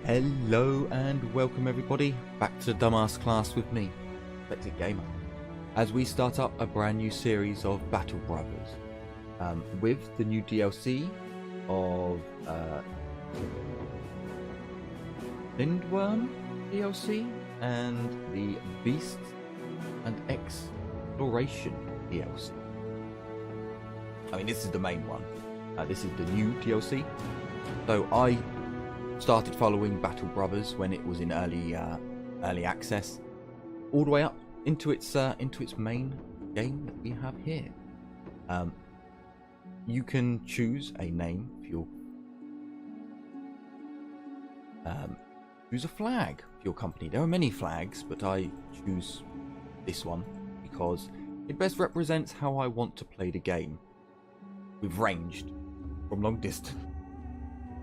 Hello and welcome everybody back to the Dumbass class with me, Dyslexic Gamer, as we start up a brand new series of Battle Brothers with the new DLC of Lindworm DLC and the Beasts and Exploration DLC. I mean, this is the main one. This is the new DLC. So I started following Battle Brothers when it was in early access, all the way up into its main game that we have here. You can choose a name for your choose a flag for your company. There are many flags, but I choose this one because it best represents how I want to play the game, with ranged from long distance.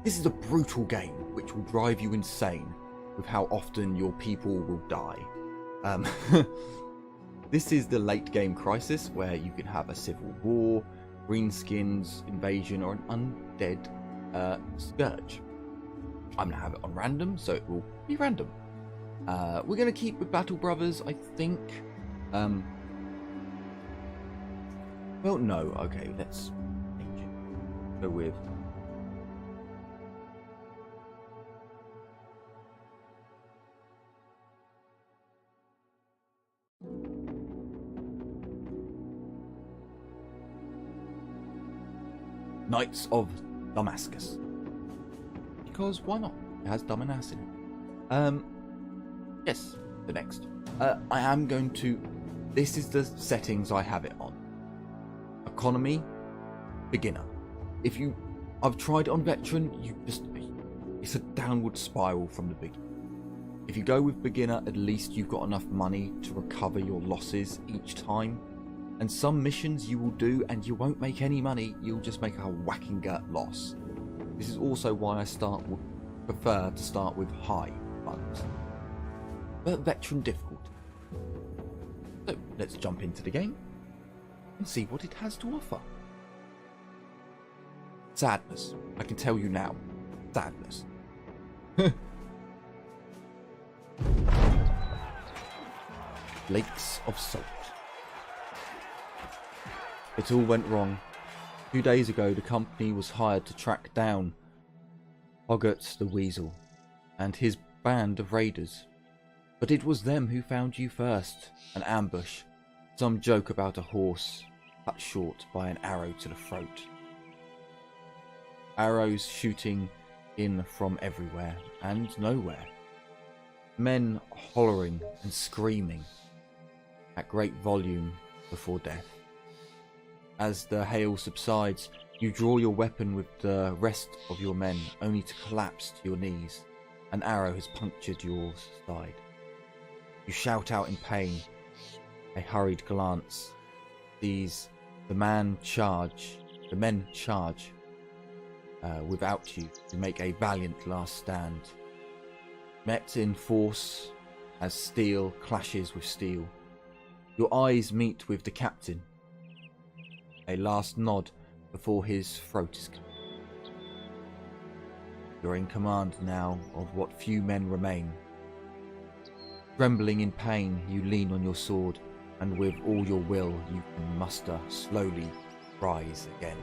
This is a brutal game which will drive you insane with how often your people will die. This is the late game crisis where you can have a civil war, greenskins invasion, or an undead scourge. I'm going to have it on random, so it will be random. We're going to keep with Battle Brothers, I think. Well, no. Okay, let's change it. Go with Knights of Damascus, because why not? It has Damascus in it. Yes, the next. I am going to. This is the settings I have it on. Economy, beginner. I've tried it on veteran. It's a downward spiral from the beginning. If you go with beginner, at least you've got enough money to recover your losses each time. And some missions you will do and you won't make any money, you'll just make a whacking gut loss. This is also why I prefer to start with high funds. But veteran difficult. So let's jump into the game and see what it has to offer. Sadness. I can tell you now. Sadness. Lakes of Salt. It all went wrong. 2 days ago, the company was hired to track down Hoggart the Weasel and his band of raiders. But it was them who found you first. An ambush. Some joke about a horse cut short by an arrow to the throat. Arrows shooting in from everywhere and nowhere. Men hollering and screaming at great volume before death. As the hail subsides, you draw your weapon with the rest of your men, only to collapse to your knees. An arrow has punctured your side. You shout out in pain. A hurried glance sees the men charge without you to make a valiant last stand. Met in force as steel clashes with steel. Your eyes meet with the captain. A last nod before his throat is cut. You're in command now of what few men remain. Trembling in pain, you lean on your sword, and with all your will you can muster slowly rise again.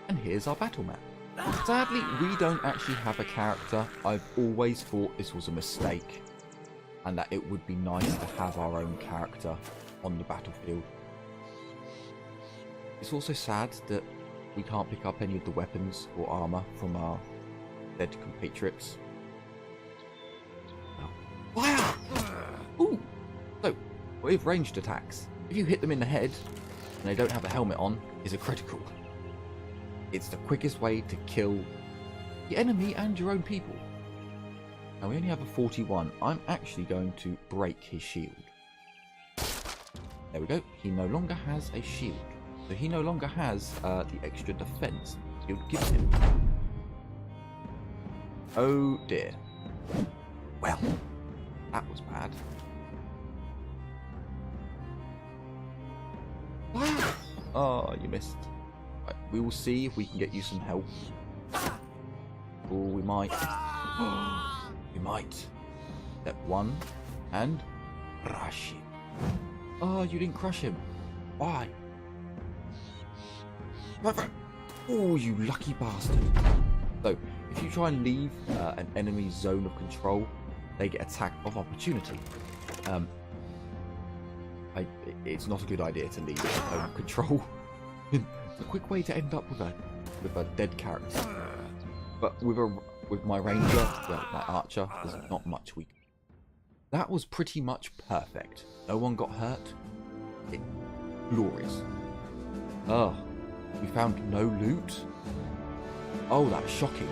And here's our battle map. Sadly, we don't actually have a character. I've always thought this was a mistake, and that it would be nice to have our own character on the battlefield. It's also sad that we can't pick up any of the weapons or armour from our dead compatriots. Fire! Ooh! So, with ranged attacks, if you hit them in the head and they don't have a helmet on, is a critical. It's the quickest way to kill the enemy and your own people. Now we only have a 41. I'm actually going to break his shield. There we go. He no longer has a shield. So he no longer has the extra defense it would give him. Oh dear. Well, that was bad. Wow. Oh, you missed. Right, we will see if we can get you some help. Or we might. We might. Step 1 and crush him. Oh, you didn't crush him. Why? Oh, you lucky bastard. So, if you try and leave an enemy's zone of control, they get attack of opportunity. It's not a good idea to leave zone of control. It's a quick way to end up with a dead character. But with my ranger, well, my archer, there's not much we can do. That was pretty much perfect. No one got hurt. Glorious. Oh, we found no loot. Oh, that's shocking.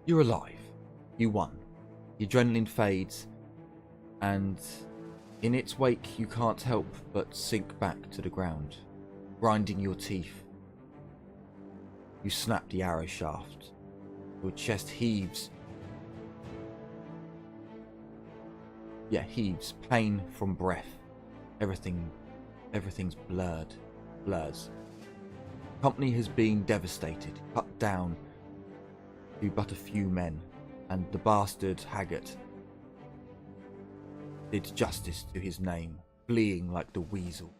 You're alive. You won. The adrenaline fades, and in its wake you can't help but sink back to the ground, grinding your teeth. You snap the arrow shaft. Your chest heaves. Yeah, heaves. Pain from breath. Everything's blurs. Company has been devastated, cut down to but a few men, and the bastard Haggart did justice to his name, fleeing like the weasel.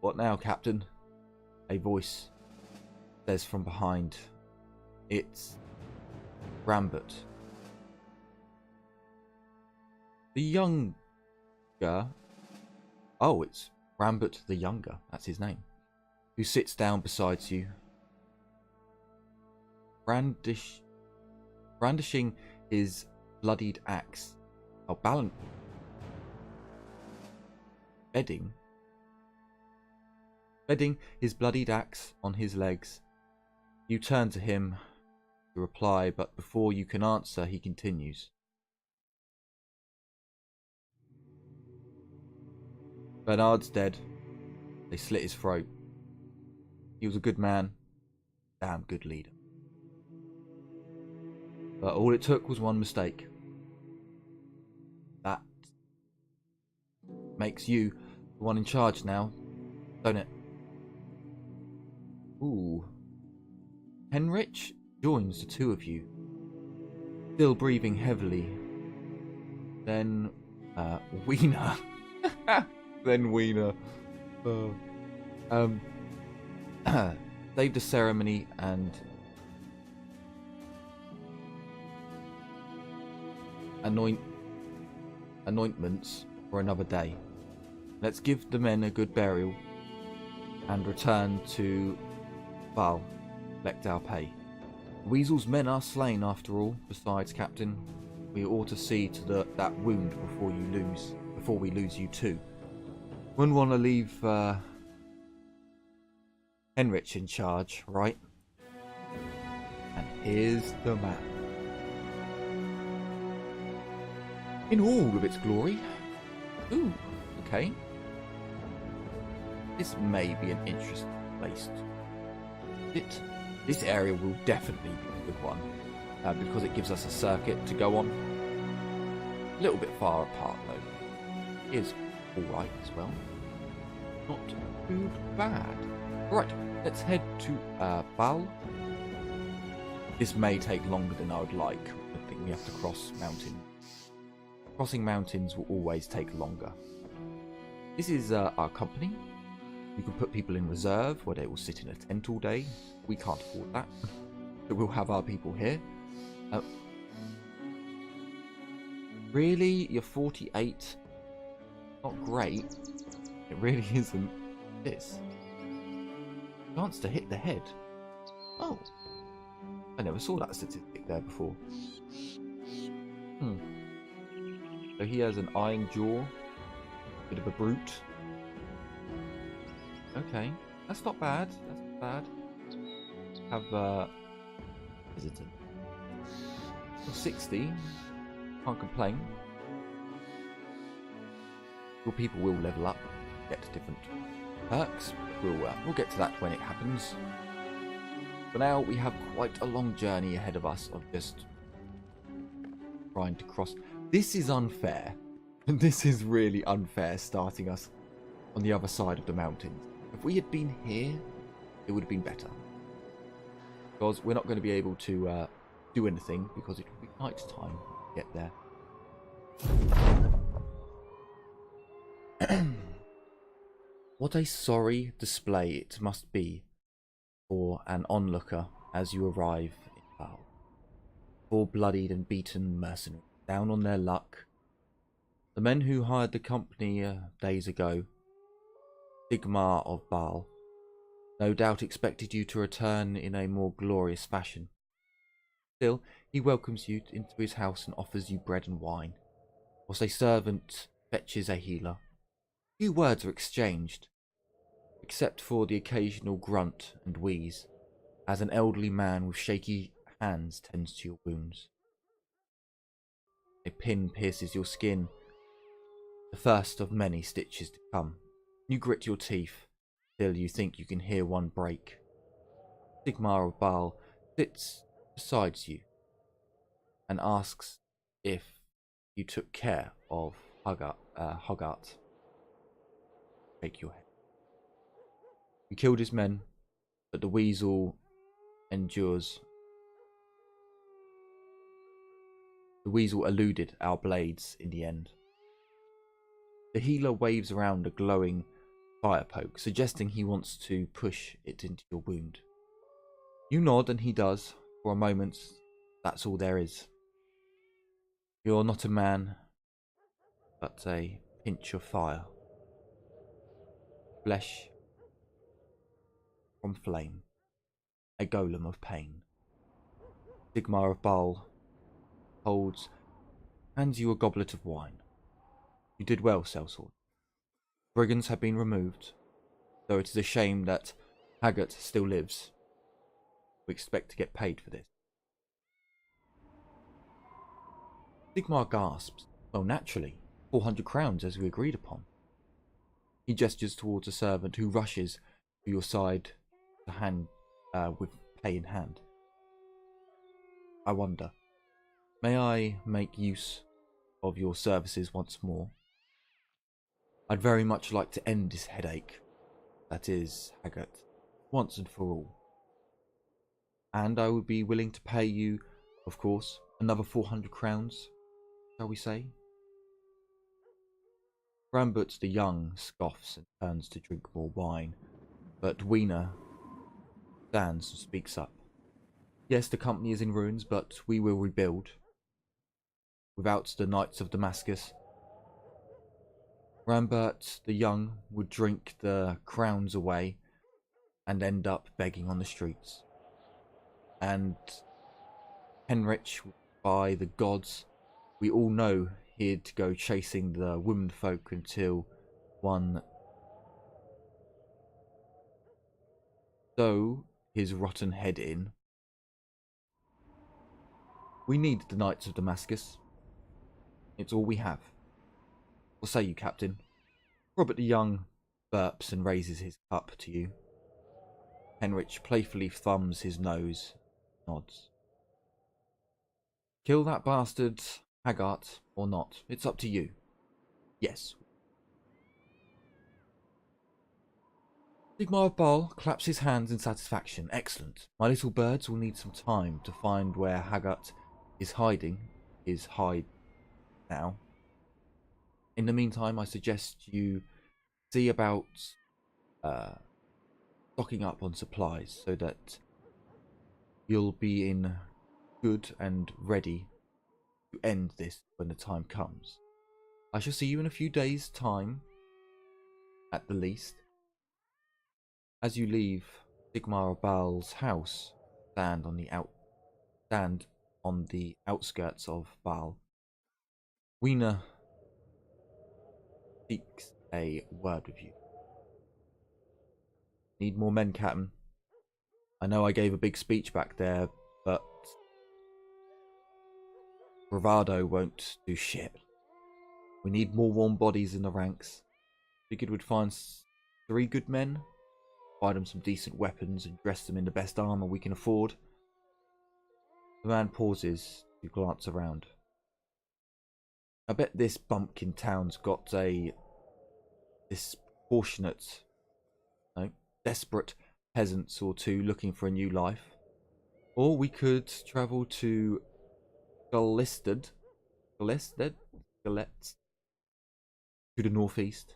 What now, Captain? A voice says from behind. It's Rambert. The younger. Oh, it's Rambert the Younger. That's his name. Who sits down beside you, brandishing his bloodied axe. Oh, bedding his bloodied axe on his legs. You turn to him to reply, but before you can answer, he continues. Bernard's dead. They slit his throat. He was a good man. Damn good leader. But all it took was one mistake. That makes you the one in charge now, don't it? Ooh. Henrich joins the two of you, still breathing heavily. Then, Wiener. Then Wiener. Save the ceremony and anointments for another day. Let's give the men a good burial and return to Val, collect our pay. Weasel's men are slain after all. Besides, Captain, we ought to see to that wound before we lose you too. Wouldn't want to leave Henrich in charge, right? And here's the map. In all of its glory. Ooh, okay. This may be an interesting place. This area will definitely be a good one, because it gives us a circuit to go on. A little bit far apart though. Is alright as well. Not too bad. Right, let's head to Val. This may take longer than I would like. I think we have to cross mountains. Crossing mountains will always take longer. This is our company. You can put people in reserve where they will sit in a tent all day. We can't afford that. So we'll have our people here. Really? You're 48? Not great. It really isn't. This. Chance to hit the head. Oh. I never saw that statistic there before. So he has an iron jaw. Bit of a brute. Okay. That's not bad. That's not bad. Have visitor. 60. Can't complain. Your people will level up, get different perks. We'll get to that when it happens. For now, we have quite a long journey ahead of us of just trying to cross. This is unfair. This is really unfair, starting us on the other side of the mountains. If we had been here, it would have been better. Because we're not going to be able to do anything, because it will be night time to get there. What a sorry display it must be for an onlooker as you arrive in Val. Four bloodied and beaten mercenaries, down on their luck. The men who hired the company days ago, Sigmar of Baal, no doubt expected you to return in a more glorious fashion. Still, he welcomes you into his house and offers you bread and wine, whilst a servant fetches a healer. Few words are exchanged, except for the occasional grunt and wheeze, as an elderly man with shaky hands tends to your wounds. A pin pierces your skin, the first of many stitches to come. You grit your teeth, till you think you can hear one break. Sigmar of Baal sits beside you and asks if you took care of Hogarth. Shake your head. You killed his men, but the weasel endures. The weasel eluded our blades in the end. The healer waves around a glowing fire poke, suggesting he wants to push it into your wound. You nod and he does. For a moment, that's all there is. You're not a man, but a pinch of fire. Flesh from flame. A golem of pain. Sigmar of Baal hands you a goblet of wine. You did well, sellsword. Brigands have been removed, though it is a shame that Haggart still lives. We expect to get paid for this. Sigmar gasps. Well, naturally. 400 crowns as we agreed upon. He gestures towards a servant who rushes to your side to hand with pay in hand. I wonder, may I make use of your services once more? I'd very much like to end this headache, that is Haggart, once and for all. And I would be willing to pay you, of course, another 400 crowns, shall we say? Rambert the Young scoffs and turns to drink more wine, but Wiener stands and speaks up. Yes, the company is in ruins, but we will rebuild. Without the Knights of Damascus, Rambert the Young would drink the crowns away and end up begging on the streets. And Henrich, by the gods, we all know he'd go chasing the womenfolk until one threw his rotten head in. We need the Knights of Damascus. It's all we have. What say you, Captain? Robert the Young burps and raises his cup to you. Henrich playfully thumbs his nose, nods. Kill that bastard, Haggart, or not. It's up to you. Yes. Sigmar of Baal claps his hands in satisfaction. Excellent. My little birds will need some time to find where Haggart is hiding his hide now. In the meantime, I suggest you see about stocking up on supplies so that you'll be in good and ready to end this when the time comes. I shall see you in a few days' time, at the least. As you leave Sigmar of Baal's house, stand on the outskirts of Baal. Wiener seeks a word with you. Need more men, Captain. I know I gave a big speech back there, but bravado won't do shit. We need more warm bodies in the ranks. Figured we'd find 3 good men, buy them some decent weapons and dress them in the best armour we can afford. The man pauses to glance around. I bet this bumpkin town's got a disproportionate, no, desperate peasants or two looking for a new life. Or we could travel to Gallested, to the northeast.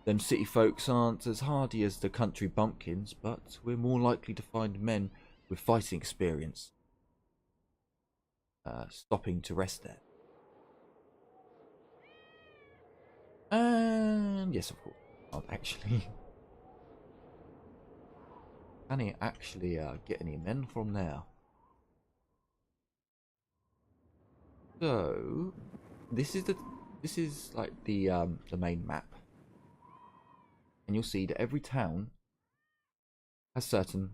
Them city folks aren't as hardy as the country bumpkins, but we're more likely to find men with fighting experience stopping to rest there. And yes, of course, can't actually. Can he actually get any men from there? So this is like the main map, and you'll see that every town has certain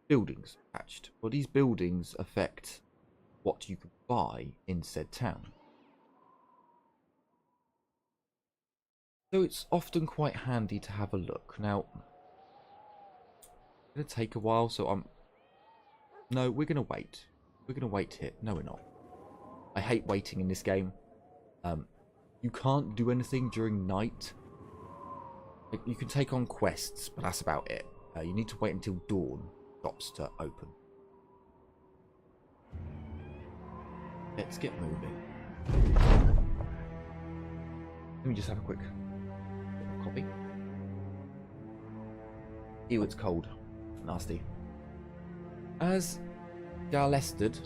buildings attached. Well, these buildings affect what you can buy in said town. So it's often quite handy to have a look. Now, it's going to take a while, so no, we're going to wait. We're going to wait here. No, we're not. I hate waiting in this game. You can't do anything during night. Like, you can take on quests, but that's about it. You need to wait until dawn stops to open. Let's get moving. Let me just have a quick copy. Ew, it's cold. Nasty. As Gallested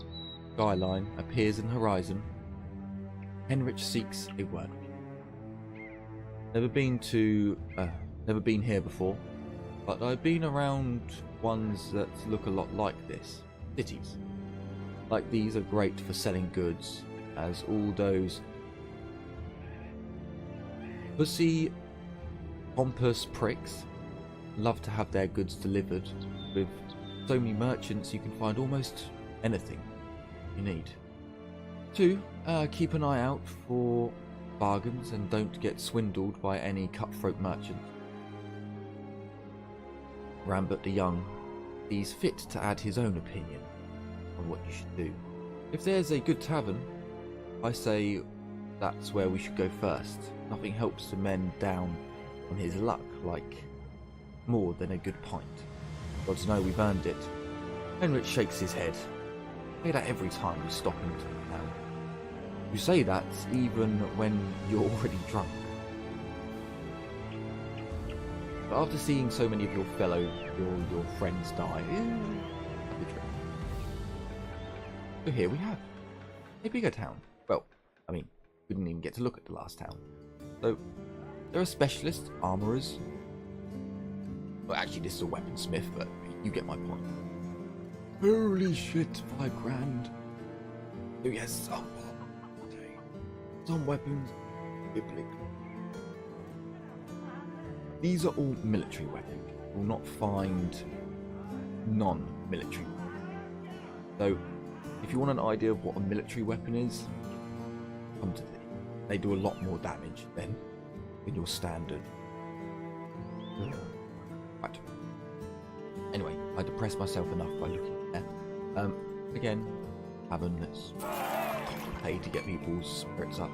skyline appears in the horizon, Henrich seeks a word. Never been here before, but I've been around ones that look a lot like this. Cities. Like these are great for selling goods, as all those pussy, pompous pricks love to have their goods delivered. With so many merchants, you can find almost anything you need. 2. Keep an eye out for bargains and don't get swindled by any cutthroat merchant. Rambert the Young sees fit to add his own opinion on what you should do. If there's a good tavern, I say that's where we should go first. Nothing helps the men down on his luck like more than a good pint. Gods know we've earned it. Henrich shakes his head. Say that every time we stop into the town. You say that even when you're already drunk. But after seeing so many of your friends die, have the drink. So here we have a bigger town. Well, I mean, we didn't even get to look at the last town. So there are specialists, armourers. Well, actually, this is a weaponsmith, but you get my point. Holy shit, 5 grand. So yes, some weapons, biblical. These are all military weapons. You will not find non-military weapons. So, if you want an idea of what a military weapon is, come to these. They do a lot more damage than your standard. Right. Anyway, I depressed myself enough by looking at that. Again, having this pay to get people's spirits up.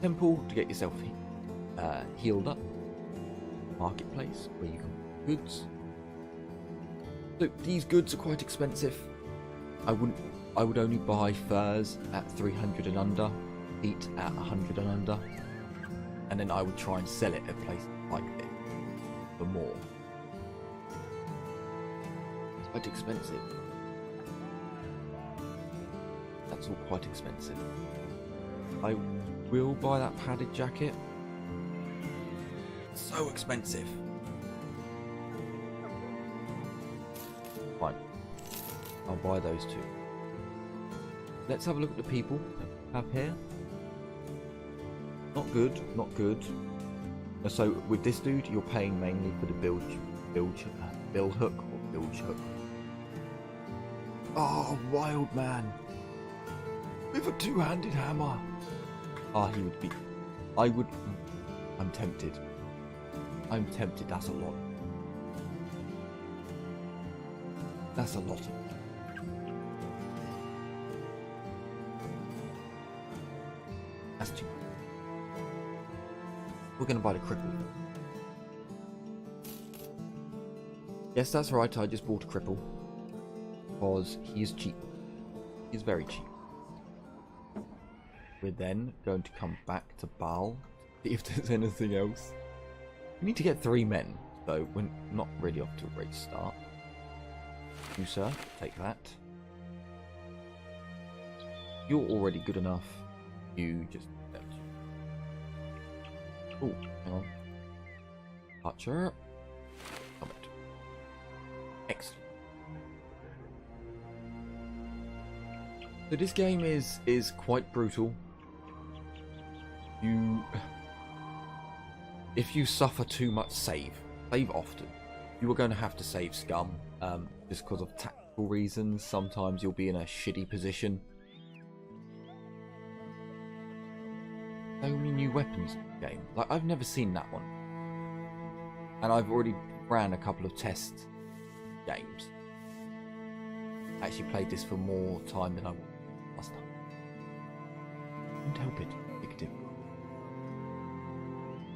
Temple to get yourself healed up. Marketplace where you can buy goods. So these goods are quite expensive. I would only buy furs at 300 and under, feet at 100 and under, and then I would try and sell it at places like this for more. It's quite expensive. That's all quite expensive. I will buy that padded jacket. It's so expensive. Fine. I'll buy those two. Let's have a look at the people that we have here. Not good, not good. So with this dude, you're paying mainly for the bill hook or bilge hook. Oh, wild man with a 2-handed hammer. He would be. I'm tempted. I'm tempted. That's a lot. That's a lot. We're going to buy the cripple. Yes, that's right. I just bought a cripple. Because he is cheap. He's very cheap. We're then going to come back to Baal. See if there's anything else. We need to get 3 men. So we're not really off to a great start. You, sir, take that. You're already good enough. You just... Oh, hang on. Archer. Comment. Excellent. So this game is quite brutal. If you suffer too much, save often. You are going to have to save scum, just because of tactical reasons. Sometimes you'll be in a shitty position. So many new weapons in the game. Like, I've never seen that one. And I've already ran a couple of test games. I actually played this for more time than I wanted last time. Couldn't help it. Addictive.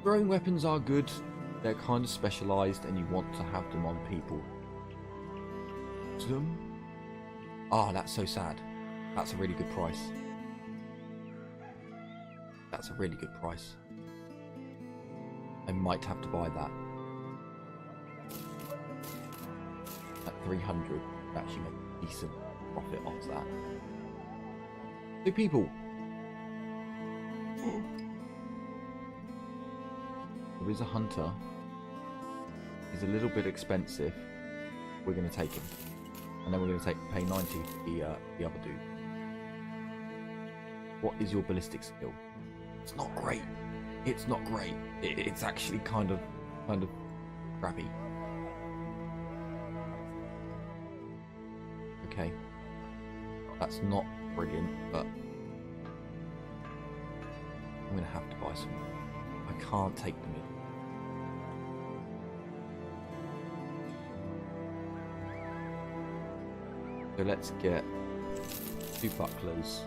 Throwing weapons are good. They're kind of specialised and you want to have them on people. Ah, that's so sad. That's a really good price. That's a really good price. I might have to buy that. At 300, actually make a decent profit off that. So people. There is a hunter. He's a little bit expensive. We're going to take him. And then we're going to pay 90 for the other dude. What is your ballistic skill? It's not great. It's not great. It's actually kind of crappy. Okay. That's not brilliant, but I'm going to have to buy some. I can't take them in. So let's get 2 bucklers.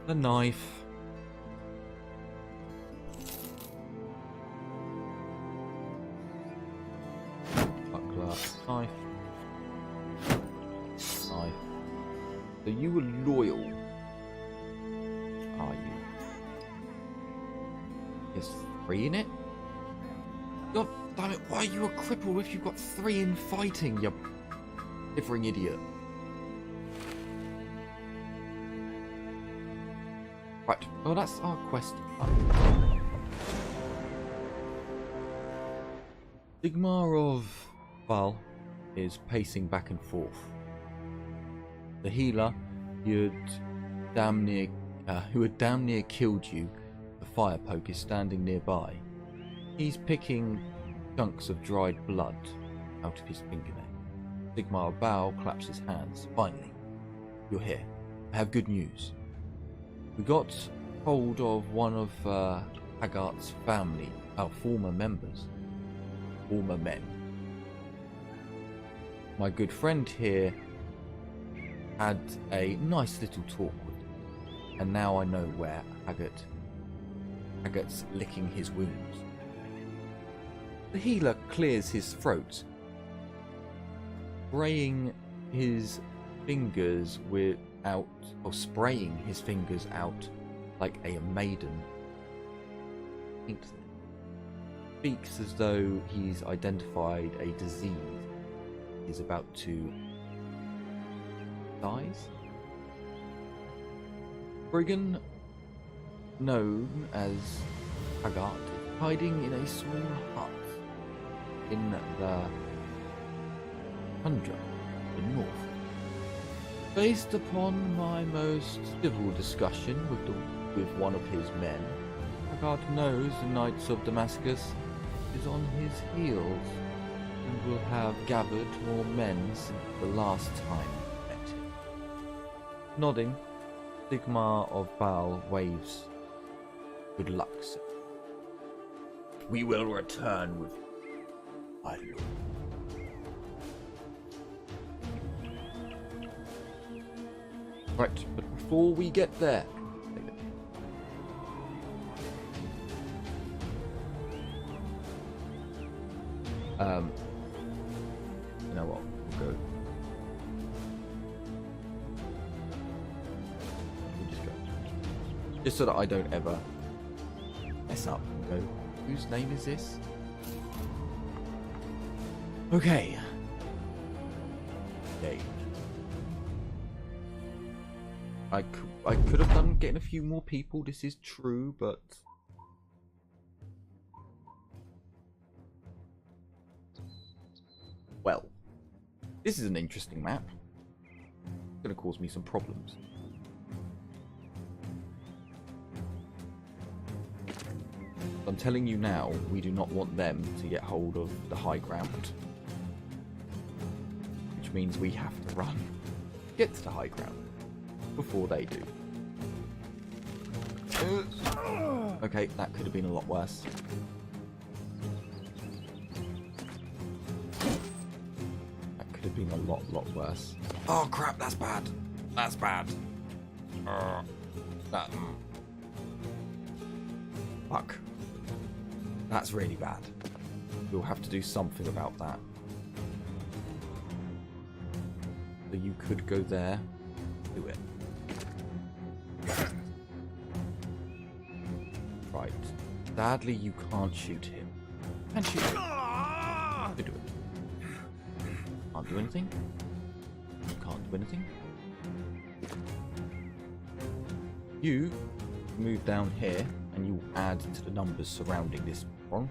A knife. Buckler, knife. Knife. So you were loyal. Are you? There's 3 in it? God damn it, why are you a cripple if you've got 3 in fighting, you differing idiot? Right, well that's our quest. Sigmar of Baal is pacing back and forth. The healer who had damn near killed you, the fire poke, is standing nearby. He's picking chunks of dried blood out of his fingernail. Sigmar of Baal claps his hands. Finally, you're here. I have good news. We got hold of one of Haggart's family, our former members, former men. My good friend here had a nice little talk with him, and now I know where Haggart's licking his wounds. The healer clears his throat, spraying his fingers spraying his fingers out like a maiden. Speaks as though he's identified a disease he's about to die. Brigand, known as Haggart, is hiding in a small hut in the tundra in the north. Based upon my most civil discussion with one of his men, Haggart knows the Knights of Damascus is on his heels and will have gathered more men since the last time we met him. Nodding, Sigmar of Baal waves. Good luck, sir. We will return with my lord. Right, but before we get there, You know what? We'll go. We'll just go. Just so that I don't ever mess up and go, whose name is this? Okay. Yay. I could have done getting a few more people, this is true, but well, this is an interesting map. It's going to cause me some problems. I'm telling you now, we do not want them to get hold of the high ground. Which means we have to run, get to the high ground, before they do. Okay, that could have been a lot worse. That could have been a lot worse. Oh crap, that's bad. That's bad. Fuck. That's really bad. We'll have to do something about that. So you could go there. Do it. Right. Sadly, you can't shoot him. Can't shoot him. You do it. Can't do anything. Can't do anything. You move down here and you add to the numbers surrounding this one.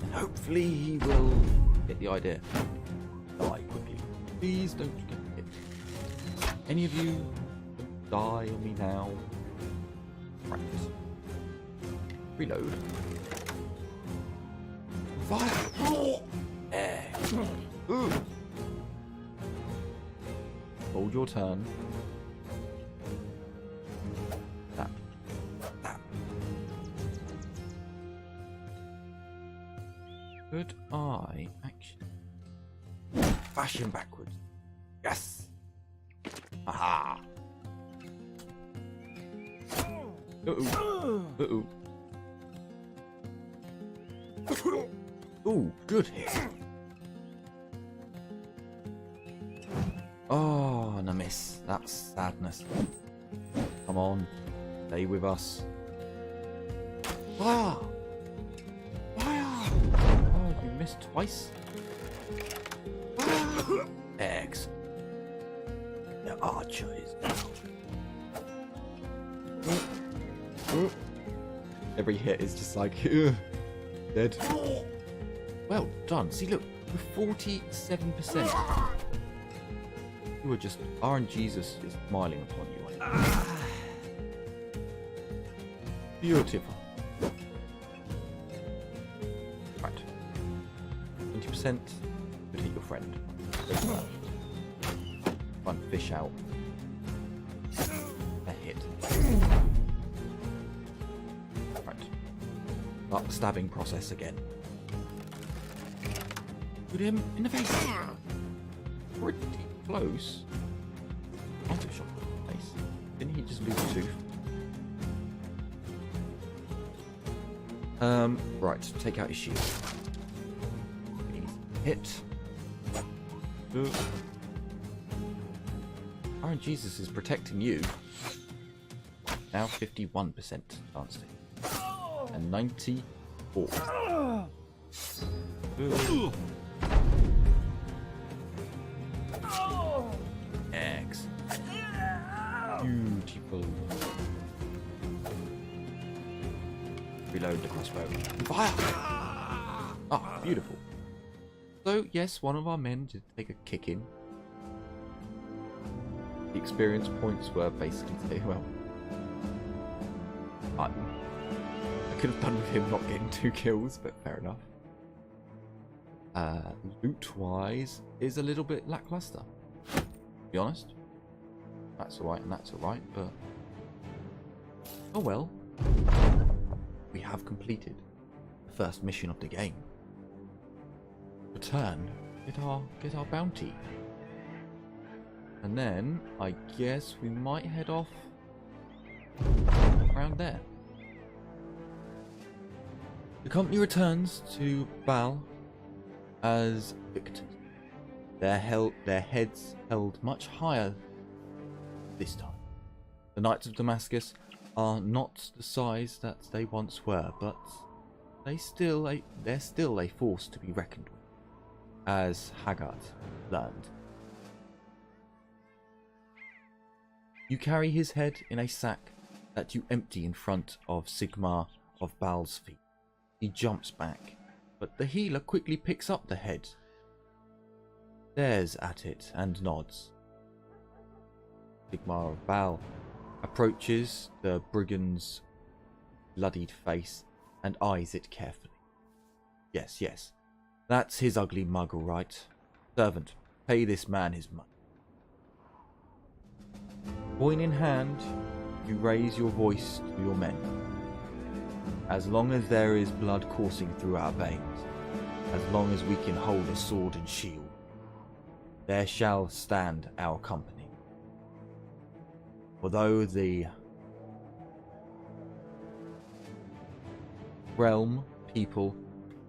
And hopefully he will get the idea. Die quickly. Please don't get hit. Any of you die on me now? Practice. Reload. Fire! Ooh. Hold your turn. That. Could I actually bash him backwards? Yes! Aha! Uh-oh. Uh-oh. Ooh, good hit. Oh, and a miss. That's sadness. Come on. Stay with us. Fire! Fire! Oh, you missed twice. Fire! Excellent. The archer is down. Every hit is just like, dead. Well done. See, look, we're 47%. You are just, RNGesus is smiling upon you. Beautiful. Right. 20%. Could hit your friend. Fun fish out. A hit. Right. Start the stabbing process again. Shoot him in the face. Pretty close. I took a shot in the face. Didn't he just lose a tooth? Right, take out his shield. Hit. RNGesus is protecting you. Now 51% chance to. And 94. X. Beautiful. Reload the crossbow. Fire! Ah, beautiful. So, yes, one of our men did take a kick in. The experience points were basically, well, I could have done with him not getting 2 kills, but fair enough. Loot-wise is a little bit lackluster, to be honest. That's alright and that's alright, but oh well. We have completed the first mission of the game. Return, get our bounty. And then I guess we might head off around there. The company returns to Bal as victors. Their heads held much higher this time. The Knights of Damascus are not the size that they once were, but they're still a force to be reckoned with, as Haggart learned. You carry his head in a sack that you empty in front of Sigmar of Baal's feet. He jumps back, but the healer quickly picks up the head, stares at it and nods. Sigmar of Baal approaches the brigand's bloodied face and eyes it carefully. Yes, that's his ugly mug, all right. Servant, pay this man his money. Coin in hand, you raise your voice to your men. As long as there is blood coursing through our veins, as long as we can hold a sword and shield, there shall stand our company. Although the realm people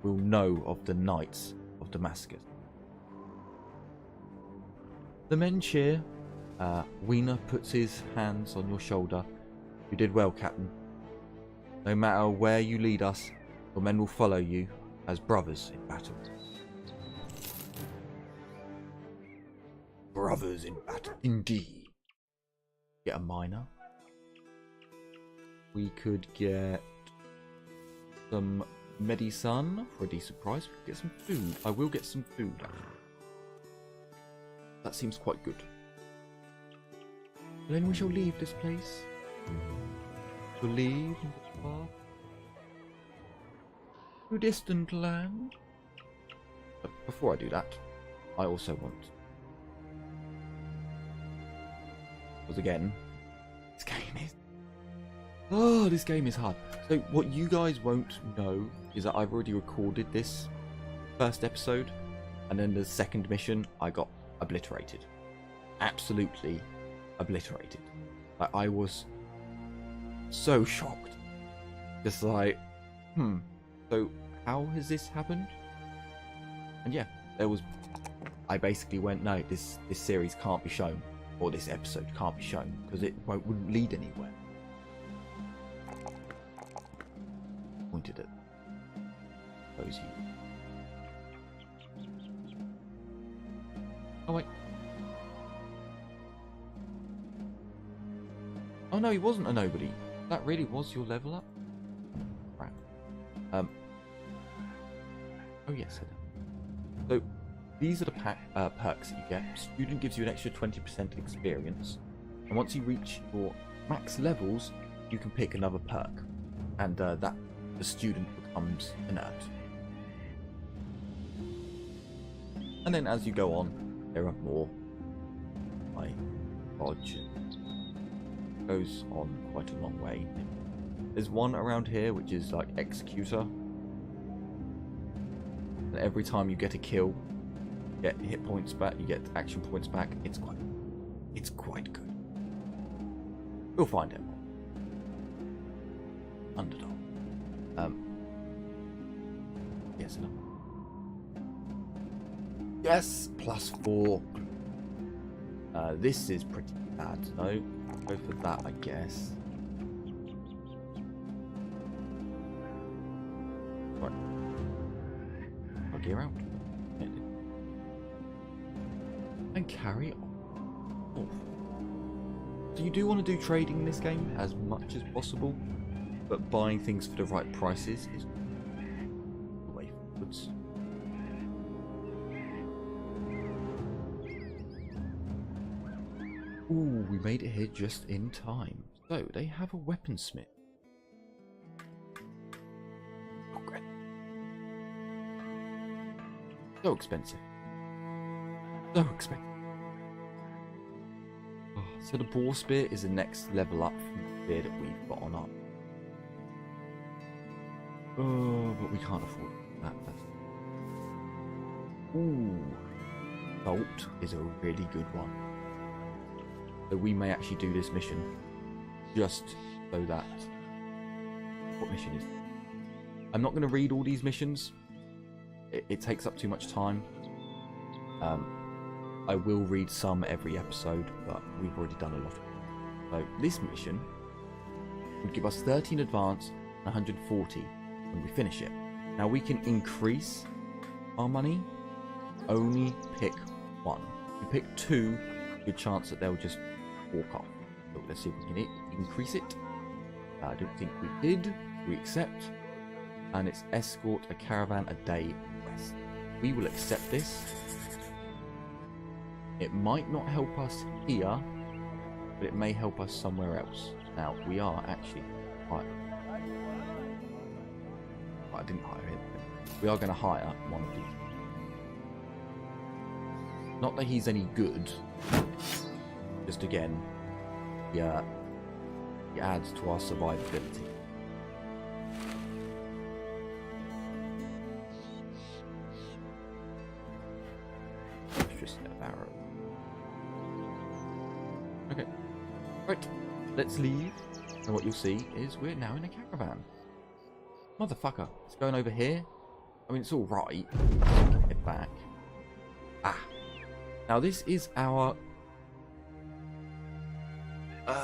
will know of the Knights of Damascus. The men cheer. Wiener puts his hands on your shoulder. You did well, Captain. No matter where you lead us, your men will follow you as brothers in battle. Brothers in battle, indeed. Get a miner. We could get some medicine for a decent price. We could get some food. I will get some food, actually. That seems quite good. Then we shall leave this place. We'll leave and depart to distant land. But before I do that, I also want. Because again, this game is hard. So what you guys won't know is that I've already recorded this first episode, and then the second mission I got obliterated. Absolutely obliterated. Like, I was so shocked. Just like, so how has this happened? And yeah, I basically went, no, this series can't be shown, or this episode can't be shown, because it wouldn't lead anywhere. Pointed at those you. Oh wait. Oh no, he wasn't a nobody. That really was your level up? Crap. Oh yes, I did. So, these are the perks that you get. Student gives you an extra 20% experience. And once you reach your max levels, you can pick another perk. And that the student becomes an nerd. And then as you go on, there are more. Like, Bodge. Goes on quite a long way. There's one around here which is like Executor, and every time you get a kill, you get hit points back, you get action points back. It's quite good. We'll find out. Underdog. Yes, no. Yes, +4. This is pretty bad. No. Go for that, I guess. Right. I'll gear out. And carry on. So you do want to do trading in this game as much as possible, but buying things for the right prices is the way forwards. Ooh, we made it here just in time. So, they have a weaponsmith. Oh, great. So expensive. So expensive. Oh, so the boar spear is the next level up from the spear that we've got on up. Oh, but we can't afford that. Ooh. Bolt is a really good one. So we may actually do this mission just so that. What mission is it? I'm not going to read all these missions it takes up too much time. I will read some every episode, but we've already done a lot of it. So this mission would give us 30 in advance and 140 when we finish it. Now we can increase our money, only pick one. If we pick two, good chance that they'll just walk off. So let's see if we can increase it. I don't think we did. We accept. And it's escort a caravan a day west. We will accept this. It might not help us here, but it may help us somewhere else. Now, we are actually hire. I didn't hire him. We are going to hire one of these. Not that he's any good. Just again, yeah, he adds to our survivability. Just an arrow. Okay. Right. Let's leave. And what you'll see is we're now in a caravan. Motherfucker. It's going over here. I mean, it's all right. Head back. Ah. Now this is our...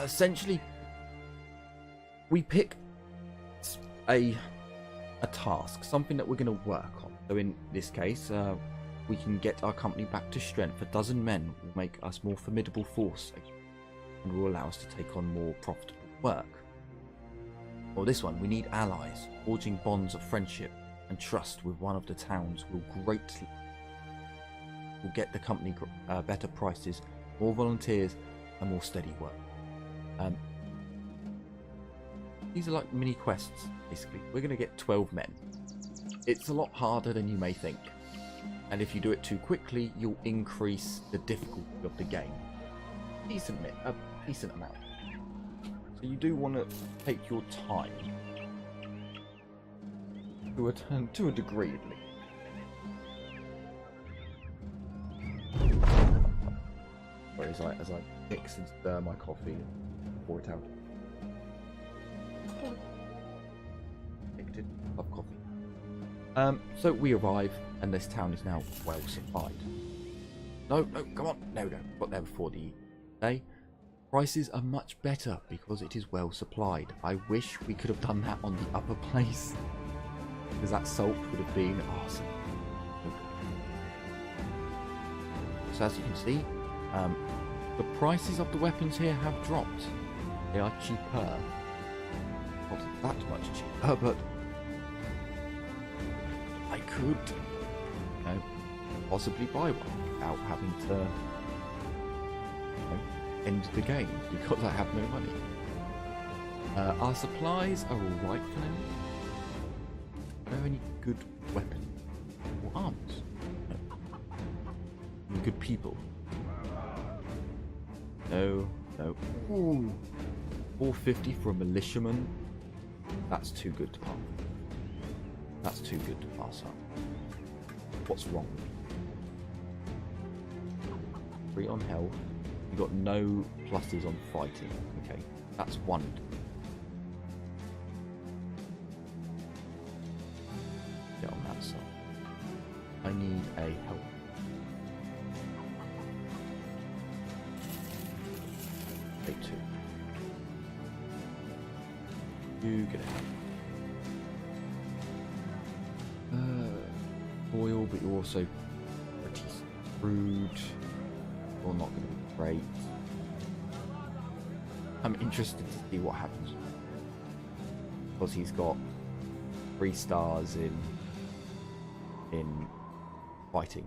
essentially, we pick a task, something that we're going to work on. So in this case, we can get our company back to strength. A dozen men will make us more formidable force and will allow us to take on more profitable work. Or this one, we need allies. Forging bonds of friendship and trust with one of the towns will get the company better prices, more volunteers, and more steady work. These are like mini quests, basically. We're going to get 12 men. It's a lot harder than you may think. And if you do it too quickly, you'll increase the difficulty of the game. A decent amount. So you do want to take your time. To a degree, at least. Sorry, as I mix and stir my coffee and pour it out. Addicted. Love coffee. So we arrive, and this town is now well supplied. No, come on. There we go. Got there before the day. Prices are much better because it is well supplied. I wish we could have done that on the upper place, because that salt would have been awesome. So as you can see, the prices of the weapons here have dropped. They are cheaper. Not that much cheaper, but I could, possibly buy one without having to, end the game because I have no money. Our supplies are alright for now. I don't have any good weapons or arms. No. Any good people. No. Ooh. 450 for a militiaman. That's too good to pass. That's too good to pass up. What's wrong? 3 on health. You got no pluses on fighting. Okay, that's one. Get on that side. I need a help. Take 2. You get a help. Oil, but you're also pretty screwed. You're not going to be great. I'm interested to see what happens, because he's got 3 stars in fighting.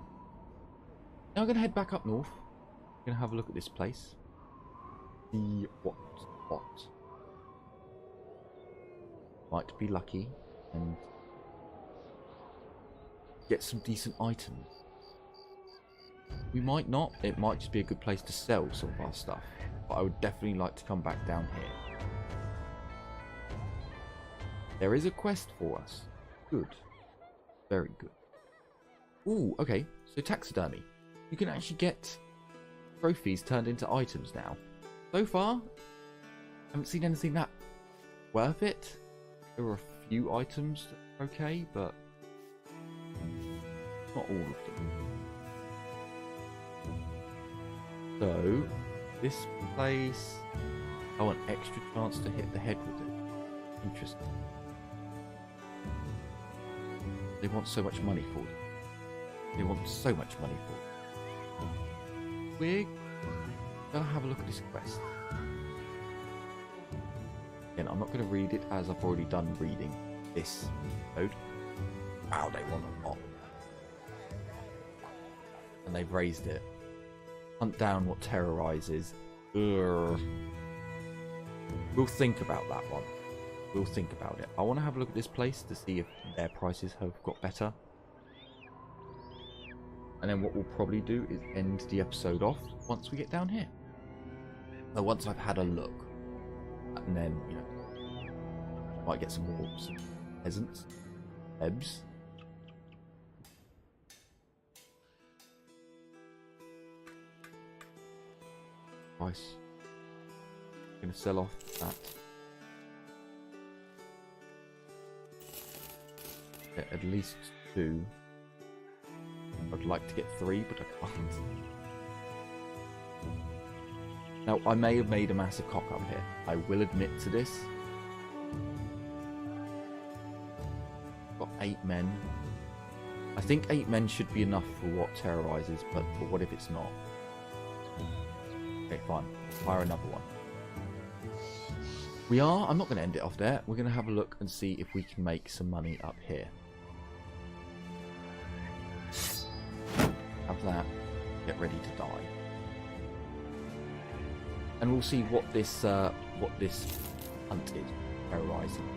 Now I'm going to head back up north. I'm going to have a look at this place. See what might be lucky and get some decent items. We might not. It might just be a good place to sell some of our stuff. But I would definitely like to come back down here. There is a quest for us. Good. Very good. Ooh, okay. So taxidermy. You can actually get trophies turned into items now. So far, I haven't seen anything that worth it. There were a few items that are okay, but not all of them. So, this place, I want extra chance to hit the head with it. Interesting. They want so much money for it. They want so much money for it. We're gonna have a look at this quest. Again, I'm not going to read it as I've already done reading this code. Wow, they want a lot. And they've raised it. Hunt down what terrorizes. Ugh. We'll think about that one. We'll think about it. I want to have a look at this place to see if their prices have got better. And then what we'll probably do is end the episode off once we get down here. Now, once I've had a look. And then, you know, might get some more peasants. Ebs. Price. Gonna sell off that. Get at least 2. I'd like to get 3, but I can't. Now, I may have made a massive cock up here. I will admit to this. Got 8 men. I think 8 men should be enough for what terrorizes, but what if it's not? Okay, fine. Fire another one. I'm not going to end it off there. We're going to have a look and see if we can make some money up here. Have that. Get ready to die. And we'll see what this hunt is. Terrorizing.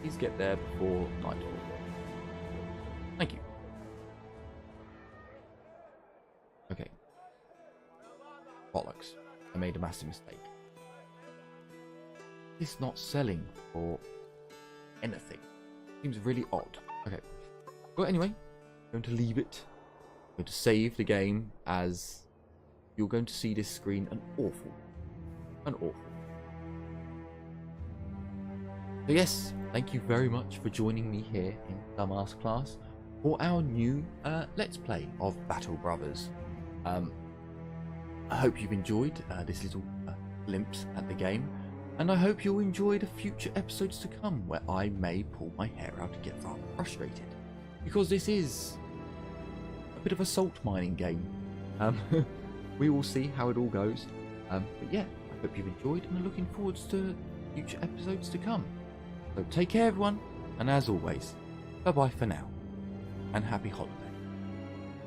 Please get there before nightfall. Thank you. Okay. Bollocks. I made a massive mistake. It's not selling for anything. Seems really odd. Okay. Well, anyway, I'm going to leave it. I'm going to save the game as you're going to see this screen an awful. So yes, thank you very much for joining me here in Dumbass Class for our new Let's Play of Battle Brothers. I hope you've enjoyed this little glimpse at the game, and I hope you'll enjoy the future episodes to come where I may pull my hair out and get rather frustrated, because this is a bit of a salt mining game. We will see how it all goes, but yeah, I hope you've enjoyed and are looking forward to future episodes to come. So take care everyone, and as always, bye bye for now, and happy holidays.